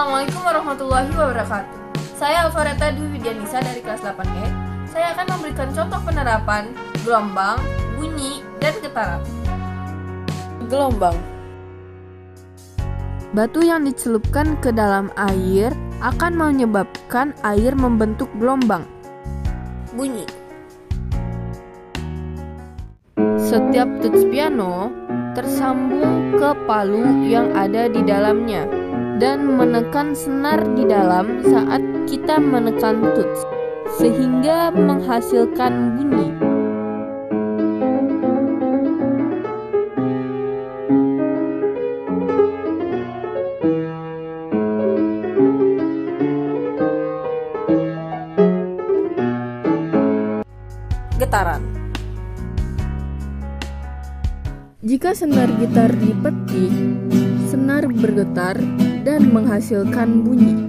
Assalamualaikum warahmatullahi wabarakatuh. Saya Alfareta Dwi Widyanisa dari kelas 8E. Saya akan memberikan contoh penerapan gelombang, bunyi, dan getaran. Gelombang. Batu yang dicelupkan ke dalam air akan menyebabkan air membentuk gelombang. Bunyi. Setiap tuts piano tersambung ke palu yang ada di dalamnya dan menekan senar di dalam saat kita menekan tuts, sehingga menghasilkan bunyi. Getaran. Jika senar gitar dipetik, senar bergetar dan menghasilkan bunyi.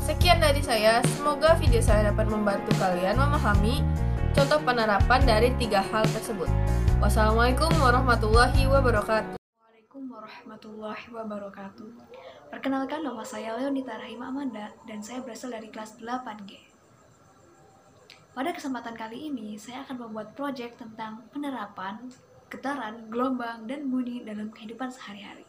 Sekian dari saya, semoga video saya dapat membantu kalian memahami contoh penerapan dari 3 hal tersebut. Wassalamualaikum warahmatullahi wabarakatuh. Assalamualaikum warahmatullahi wabarakatuh. Perkenalkan, nama saya Leonita Rahim Amanda dan saya berasal dari kelas 8G. Pada kesempatan kali ini, saya akan membuat proyek tentang penerapan, getaran, gelombang, dan bunyi dalam kehidupan sehari-hari.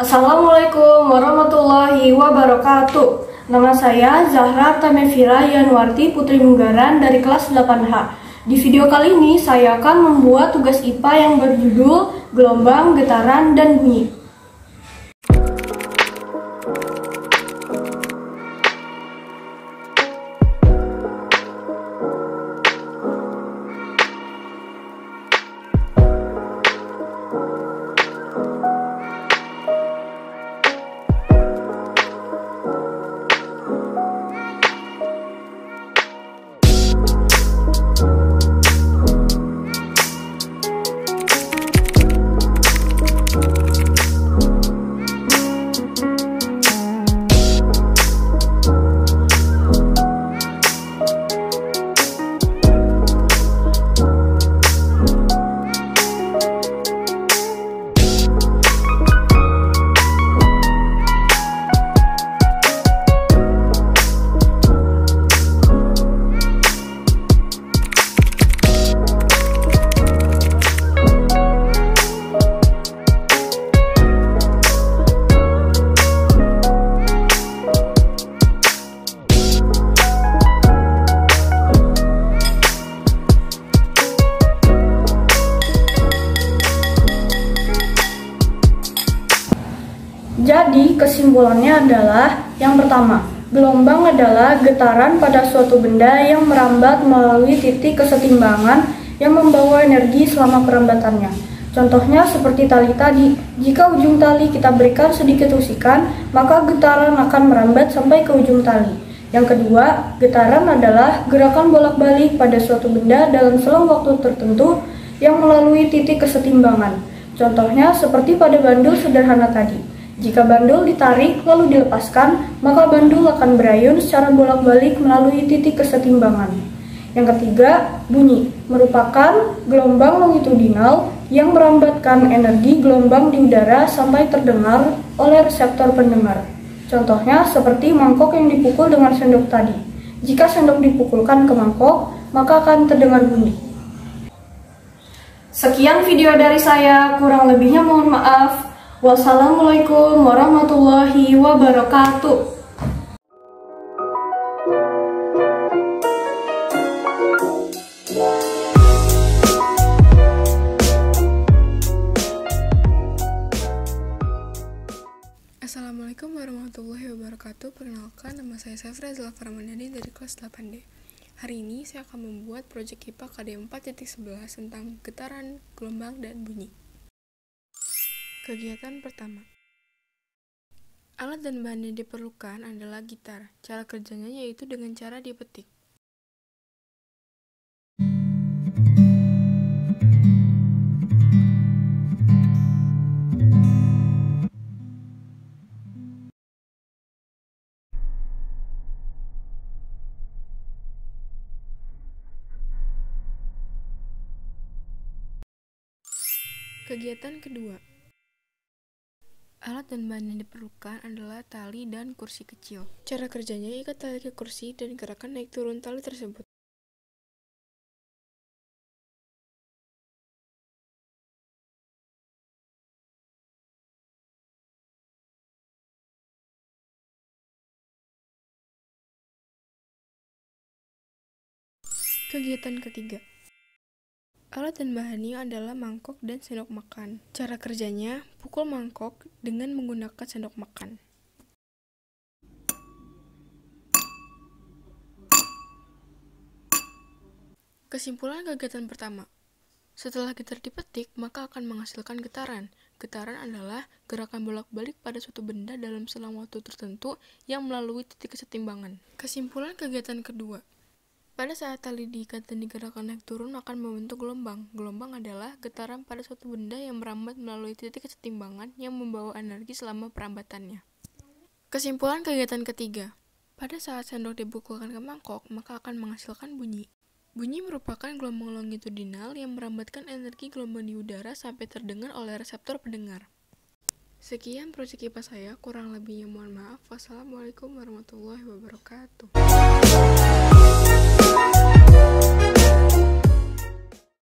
Assalamualaikum warahmatullahi wabarakatuh. Nama saya Zahra Tamevira Yanwarti Putri Munggaran dari kelas 8H. Di video kali ini saya akan membuat tugas IPA yang berjudul Gelombang, Getaran, dan Bunyi. Jadi kesimpulannya adalah yang pertama, gelombang adalah getaran pada suatu benda yang merambat melalui titik kesetimbangan yang membawa energi selama perambatannya. Contohnya seperti tali tadi, jika ujung tali kita berikan sedikit usikan, maka getaran akan merambat sampai ke ujung tali. Yang kedua, getaran adalah gerakan bolak-balik pada suatu benda dalam selang waktu tertentu yang melalui titik kesetimbangan. Contohnya seperti pada bandul sederhana tadi. Jika bandul ditarik lalu dilepaskan, maka bandul akan berayun secara bolak-balik melalui titik kesetimbangan. Yang ketiga, bunyi merupakan gelombang longitudinal yang merambatkan energi gelombang di udara sampai terdengar oleh reseptor pendengar. Contohnya seperti mangkok yang dipukul dengan sendok tadi. Jika sendok dipukulkan ke mangkok, maka akan terdengar bunyi. Sekian video dari saya, kurang lebihnya mohon maaf. Wassalamualaikum warahmatullahi wabarakatuh. Assalamualaikum warahmatullahi wabarakatuh. Perkenalkan, nama saya Safra Zalfar Mandani dari kelas 8D. Hari ini saya akan membuat proyek IPA KD 4.11 tentang getaran, gelombang, dan bunyi. Kegiatan pertama. Alat dan bahan yang diperlukan adalah gitar. Cara kerjanya yaitu dengan cara dipetik. Kegiatan kedua. Alat dan bahan yang diperlukan adalah tali dan kursi kecil. Cara kerjanya ikat tali ke kursi dan gerakan naik turun tali tersebut. Kegiatan ketiga. Alat dan bahannya adalah mangkok dan sendok makan. Cara kerjanya, pukul mangkok dengan menggunakan sendok makan. Kesimpulan kegiatan pertama. Setelah gitar dipetik, maka akan menghasilkan getaran. Getaran adalah gerakan bolak-balik pada suatu benda dalam selang waktu tertentu yang melalui titik kesetimbangan. Kesimpulan kegiatan kedua. Pada saat tali diikat dan digerakkan naik turun akan membentuk gelombang. Gelombang adalah getaran pada suatu benda yang merambat melalui titik kesetimbangan yang membawa energi selama perambatannya. Kesimpulan kegiatan ketiga. Pada saat sendok dipukulkan ke mangkok, maka akan menghasilkan bunyi. Bunyi merupakan gelombang longitudinal yang merambatkan energi gelombang di udara sampai terdengar oleh reseptor pendengar. Sekian proyek IPA saya, kurang lebihnya mohon maaf. Wassalamualaikum warahmatullahi wabarakatuh.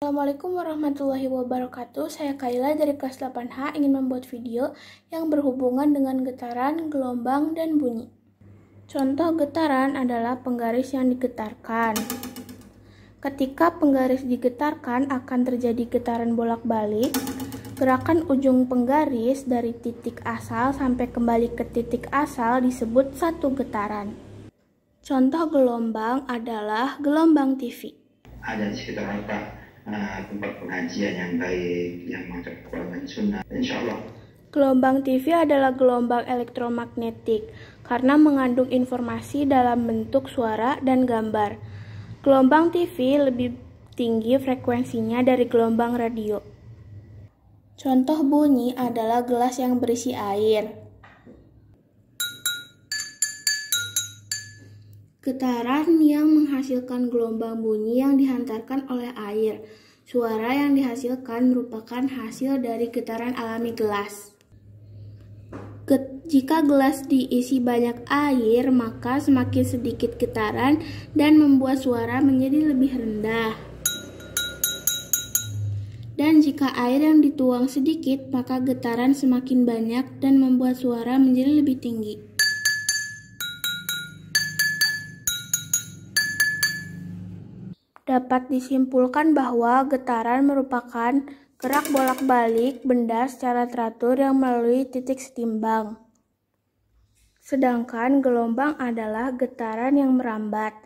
Assalamualaikum warahmatullahi wabarakatuh. Saya Kaila dari kelas 8H ingin membuat video yang berhubungan dengan getaran, gelombang, dan bunyi. Contoh getaran adalah penggaris yang digetarkan. Ketika penggaris digetarkan akan terjadi getaran bolak-balik. Gerakan ujung penggaris dari titik asal sampai kembali ke titik asal disebut satu getaran. Contoh gelombang adalah gelombang TV. Ada di sekitar apa tempat pengajian yang baik, yang mengangkat Quran dan Sunnah, insya Allah. Gelombang TV adalah gelombang elektromagnetik karena mengandung informasi dalam bentuk suara dan gambar. Gelombang TV lebih tinggi frekuensinya dari gelombang radio. Contoh bunyi adalah gelas yang berisi air. Getaran yang menghasilkan gelombang bunyi yang dihantarkan oleh air. Suara yang dihasilkan merupakan hasil dari getaran alami gelas. Jika gelas diisi banyak air, maka semakin sedikit getaran dan membuat suara menjadi lebih rendah. Dan jika air yang dituang sedikit, maka getaran semakin banyak dan membuat suara menjadi lebih tinggi. Dapat disimpulkan bahwa getaran merupakan gerak bolak-balik benda secara teratur yang melalui titik setimbang. Sedangkan gelombang adalah getaran yang merambat,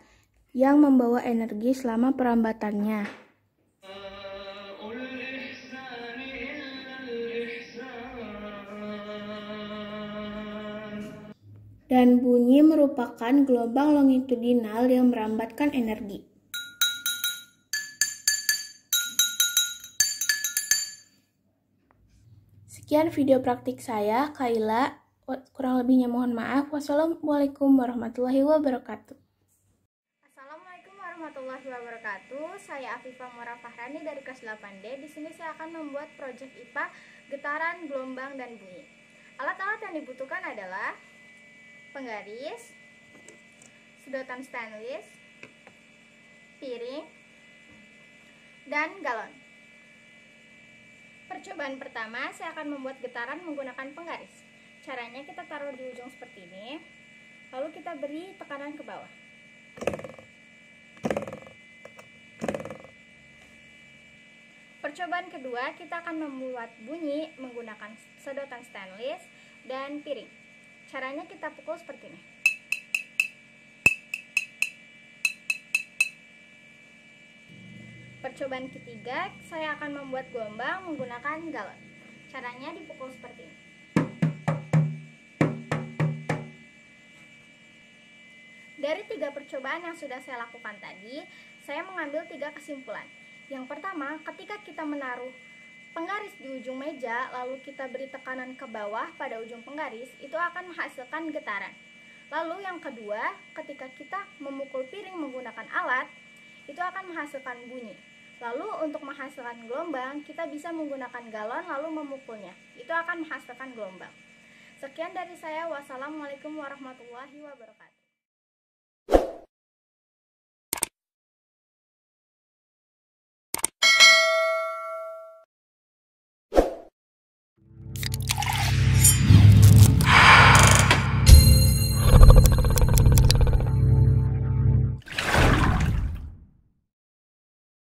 yang membawa energi selama perambatannya. Dan bunyi merupakan gelombang longitudinal yang merambatkan energi. Sekian video praktik saya, Kaila. Kurang lebihnya mohon maaf. Wassalamualaikum warahmatullahi wabarakatuh. Assalamualaikum warahmatullahi wabarakatuh. Saya Afifah Mora Fahrani dari kelas 8D. Di sini saya akan membuat proyek IPA getaran, gelombang, dan bunyi. Alat-alat yang dibutuhkan adalah penggaris, sedotan stainless, piring, dan galon. Percobaan pertama, saya akan membuat getaran menggunakan penggaris. Caranya kita taruh di ujung seperti ini, lalu kita beri tekanan ke bawah. Percobaan kedua, kita akan membuat bunyi menggunakan sedotan stainless dan piring. Caranya kita pukul seperti ini. Percobaan ketiga, saya akan membuat gelombang menggunakan galon. Caranya dipukul seperti ini. Dari 3 percobaan yang sudah saya lakukan tadi, saya mengambil 3 kesimpulan. Yang pertama, ketika kita menaruh penggaris di ujung meja, lalu kita beri tekanan ke bawah pada ujung penggaris, itu akan menghasilkan getaran. Lalu yang kedua, ketika kita memukul piring menggunakan alat, itu akan menghasilkan bunyi. Lalu untuk menghasilkan gelombang, kita bisa menggunakan galon lalu memukulnya. Itu akan menghasilkan gelombang. Sekian dari saya. Wassalamualaikum warahmatullahi wabarakatuh.